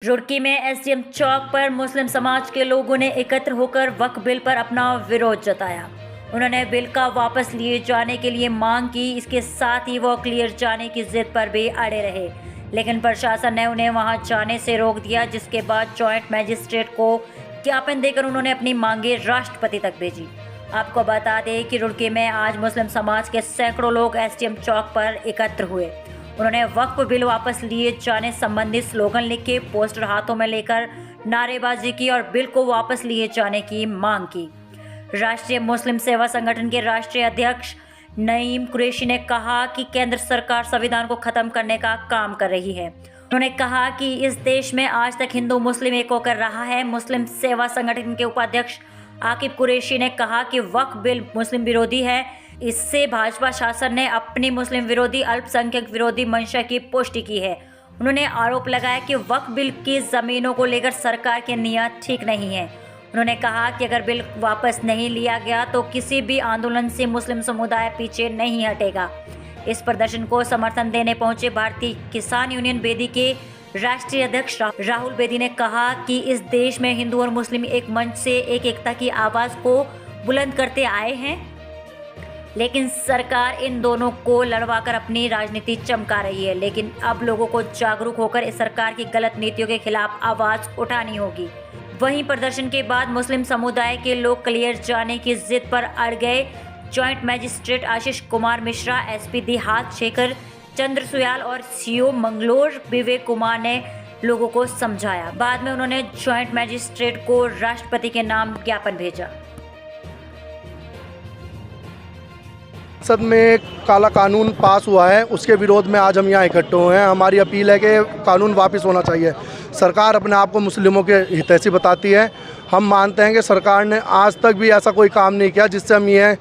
रुड़की में एसडीएम चौक पर मुस्लिम समाज के लोगों ने एकत्र होकर वक्फ बिल पर अपना विरोध जताया। उन्होंने बिल का वापस लिए जाने के लिए मांग की। इसके साथ ही वो क्लियर जाने की जिद पर भी अड़े रहे, लेकिन प्रशासन ने उन्हें वहां जाने से रोक दिया, जिसके बाद जॉइंट मजिस्ट्रेट को ज्ञापन देकर उन्होंने अपनी मांगे राष्ट्रपति तक भेजी। आपको बता दें कि रुड़की में आज मुस्लिम समाज के सैकड़ों लोग एसडीएम चौक पर एकत्र हुए। उन्होंने वक्फ बिल वापस लिए जाने संबंधी स्लोगन लिख के पोस्टर हाथों में लेकर नारेबाजी की और बिल को वापस लिए जाने की मांग की। राष्ट्रीय मुस्लिम सेवा संगठन के राष्ट्रीय अध्यक्ष नईम कुरैशी ने कहा कि केंद्र सरकार संविधान को खत्म करने का काम कर रही है। उन्होंने कहा कि इस देश में आज तक हिंदू मुस्लिम एक होकर रहा है। मुस्लिम सेवा संगठन के उपाध्यक्ष आकिब कुरैशी ने कहा कि वक्फ बिल मुस्लिम विरोधी है। इससे भाजपा शासन ने अपनी मुस्लिम विरोधी, अल्पसंख्यक विरोधी मंशा की पुष्टि की है। उन्होंने आरोप लगाया कि वक्फ बिल की ज़मीनों को लेकर सरकार की नीयत ठीक नहीं है। उन्होंने कहा कि अगर बिल वापस नहीं लिया गया तो किसी भी आंदोलन से मुस्लिम समुदाय पीछे नहीं हटेगा। इस प्रदर्शन को समर्थन देने पहुंचे भारतीय किसान यूनियन बेदी के राष्ट्रीय अध्यक्ष राहुल बेदी ने कहा कि इस देश में हिंदू और मुस्लिम एक मंच से एकता की आवाज़ को बुलंद करते आए हैं, लेकिन सरकार इन दोनों को लड़वाकर अपनी राजनीति चमका रही है। लेकिन अब लोगों को जागरूक होकर इस सरकार की गलत नीतियों के खिलाफ आवाज़ उठानी होगी। वहीं प्रदर्शन के बाद मुस्लिम समुदाय के लोग क्लियर जाने की जिद पर अड़ गए। Joint magistrate Ashish Kumar Mishra, SP देहात शेखर चंद्र सुयाल और सीओ मंगलोर विवेक कुमार ने लोगों को समझाया। बाद में उन्होंने जॉइंट मजिस्ट्रेट को राष्ट्रपति के नाम ज्ञापन भेजा। संसद में एक काला कानून पास हुआ है, उसके विरोध में आज हम यहाँ इकट्ठे हुए हैं। हमारी अपील है कि कानून वापस होना चाहिए। सरकार अपने आप को मुस्लिमों के हितैषी बताती है। हम मानते हैं कि सरकार ने आज तक भी ऐसा कोई काम नहीं किया जिससे हम ये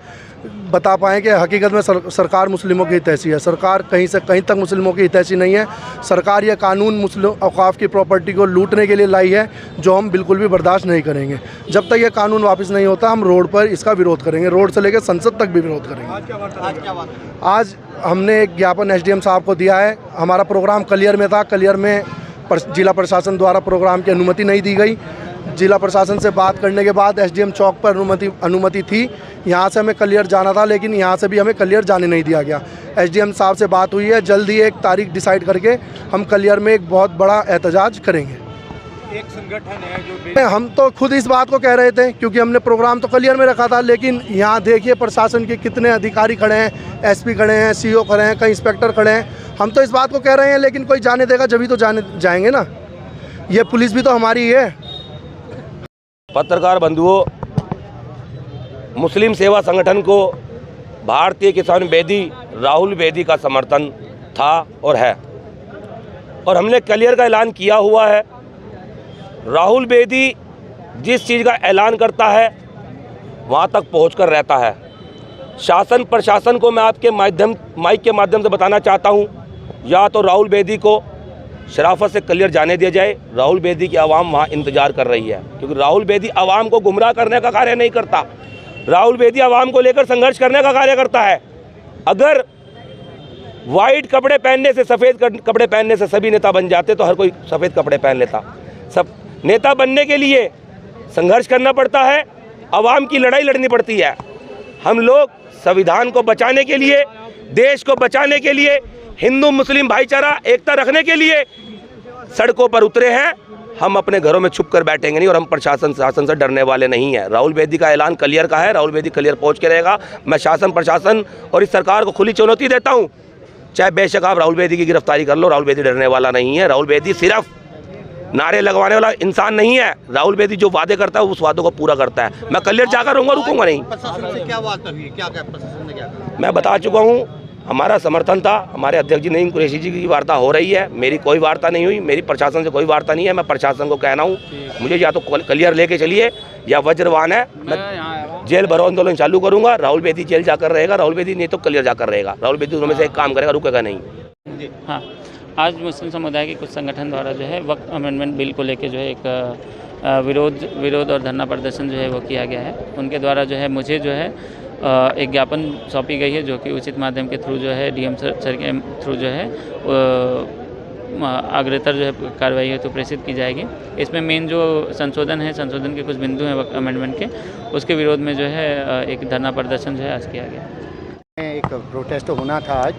बता पाएँ कि हकीकत में सरकार मुस्लिमों की हितैषी है। सरकार कहीं से कहीं तक मुस्लिमों की हितैषी नहीं है। सरकार ये कानून मुस्लिम औकाफ की प्रॉपर्टी को लूटने के लिए लाई है, जो हम बिल्कुल भी बर्दाश्त नहीं करेंगे। जब तक ये कानून वापस नहीं होता, हम रोड पर इसका विरोध करेंगे। रोड से लेकर संसद तक भी विरोध करेंगे। आज हमने एक ज्ञापन एसडीएम साहब को दिया है। हमारा प्रोग्राम कलियर में था। कलियर में जिला प्रशासन द्वारा प्रोग्राम की अनुमति नहीं दी गई। जिला प्रशासन से बात करने के बाद एसडीएम चौक पर अनुमति थी। यहाँ से हमें कलियर जाना था, लेकिन यहाँ से भी हमें कलियर जाने नहीं दिया गया। एसडीएम साहब से बात हुई है, जल्द ही एक तारीख डिसाइड करके हम कलियर में एक बहुत बड़ा एहतजाज करेंगे। एक संगठन है जो हम तो खुद इस बात को कह रहे थे, क्योंकि हमने प्रोग्राम तो कलियर में रखा था, लेकिन यहाँ देखिए प्रशासन के कितने अधिकारी खड़े हैं, एसपी खड़े हैं, सीओ खड़े हैं, कई इंस्पेक्टर खड़े हैं। हम तो इस बात को कह रहे हैं, लेकिन कोई जाने देगा जब ही तो जाएंगे ना। ये पुलिस भी तो हमारी है। पत्रकार बंधुओं, मुस्लिम सेवा संगठन को भारतीय किसान बेदी राहुल बेदी का समर्थन था और है, और हमने क्लियर का ऐलान किया हुआ है। राहुल बेदी जिस चीज़ का ऐलान करता है वहाँ तक पहुँचकर रहता है। शासन प्रशासन को मैं आपके माइक के माध्यम से बताना चाहता हूँ, या तो राहुल बेदी को शराफत से क्लियर जाने दिया जाए। राहुल बेदी की आवाम वहाँ इंतजार कर रही है, क्योंकि राहुल बेदी आवाम को गुमराह करने का कार्य नहीं करता। राहुल बेदी आवाम को लेकर संघर्ष करने का कार्य करता है। अगर वाइट कपड़े पहनने से, सफ़ेद कपड़े पहनने से सभी नेता बन जाते तो हर कोई सफ़ेद कपड़े पहन लेता। सब नेता बनने के लिए संघर्ष करना पड़ता है, आवाम की लड़ाई लड़नी पड़ती है। हम लोग संविधान को बचाने के लिए, देश को बचाने के लिए, हिंदू मुस्लिम भाईचारा एकता रखने के लिए सड़कों पर उतरे हैं। हम अपने घरों में छुप कर बैठेंगे नहीं, और हम प्रशासन शासन से डरने वाले नहीं हैं। राहुल बेदी का ऐलान क्लियर का है। राहुल बेदी क्लियर पहुंच के रहेगा। मैं शासन प्रशासन और इस सरकार को खुली चुनौती देता हूं, चाहे बेशक आप राहुल बेदी की गिरफ्तारी कर लो, राहुल बेदी डरने वाला नहीं है। राहुल बेदी सिर्फ नारे लगवाने वाला इंसान नहीं है। राहुल बेदी जो वादे करता है उस वादों को पूरा करता है। मैं क्लियर जाकर रहूँगा, रुकूंगा नहीं। प्रशासन से क्या बात हुई, क्या प्रशासन ने क्या कहा? मैं बता चुका हूँ, हमारा समर्थन था। हमारे अध्यक्ष जी नईम कुरैशी जी की वार्ता हो रही है, मेरी कोई वार्ता नहीं हुई, मेरी प्रशासन से कोई वार्ता नहीं है। मैं प्रशासन को कहना हूँ, मुझे या तो क्लियर लेके चलिए या वज्रवान है, मैं जेल भरो आंदोलन चालू करूँगा। राहुल बेदी जेल जाकर रहेगा, राहुल बेदी नहीं तो क्लियर जाकर रहेगा। राहुल बेदी दोनों में से एक काम करेगा, रुकेगा नहीं। हाँ, आज मुस्लिम समुदाय के कुछ संगठन द्वारा जो है वक्फ अमेंडमेंट बिल को लेकर जो है एक विरोध और धरना प्रदर्शन जो है वो किया गया है। उनके द्वारा जो है मुझे जो है एक ज्ञापन सौंपी गई है, जो कि उचित माध्यम के थ्रू जो है डीएम सर के थ्रू जो है अग्रतर जो है कार्रवाई है तो प्रेषित की जाएगी। इसमें मेन जो संशोधन के कुछ बिंदु हैं अमेंडमेंट के, उसके विरोध में जो है एक धरना प्रदर्शन जो है आज किया गया। एक प्रोटेस्ट होना था आज,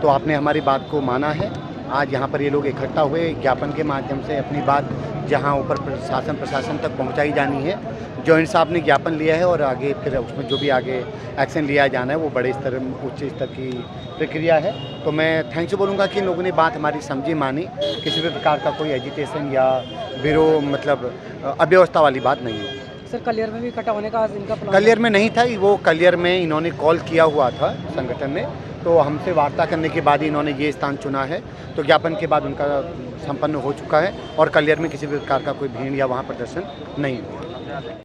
तो आपने हमारी बात को माना है। आज यहाँ पर ये लोग इकट्ठा हुए, ज्ञापन के माध्यम से अपनी बात जहाँ ऊपर प्रशासन तक पहुँचाई जानी है। जॉइंट साहब ने ज्ञापन लिया है और आगे फिर उसमें जो भी आगे एक्शन लिया जाना है वो बड़े स्तर उच्च स्तर की प्रक्रिया है। तो मैं थैंक्स बोलूँगा कि इन लोगों ने बात हमारी समझी, मानी। किसी भी प्रकार का कोई एजिटेशन या विरोध मतलब अव्यवस्था वाली बात नहीं है। सर कलियर में भी इकट्ठा होने का आज इनका प्लान? कलियर में नहीं था, वो कलियर में इन्होंने कॉल किया हुआ था संगठन ने, तो हमसे वार्ता करने के बाद ही इन्होंने ये स्थान चुना है। तो ज्ञापन के बाद उनका संपन्न हो चुका है और कलियर में किसी भी प्रकार का कोई भीड़ या वहाँ प्रदर्शन नहीं हुआ।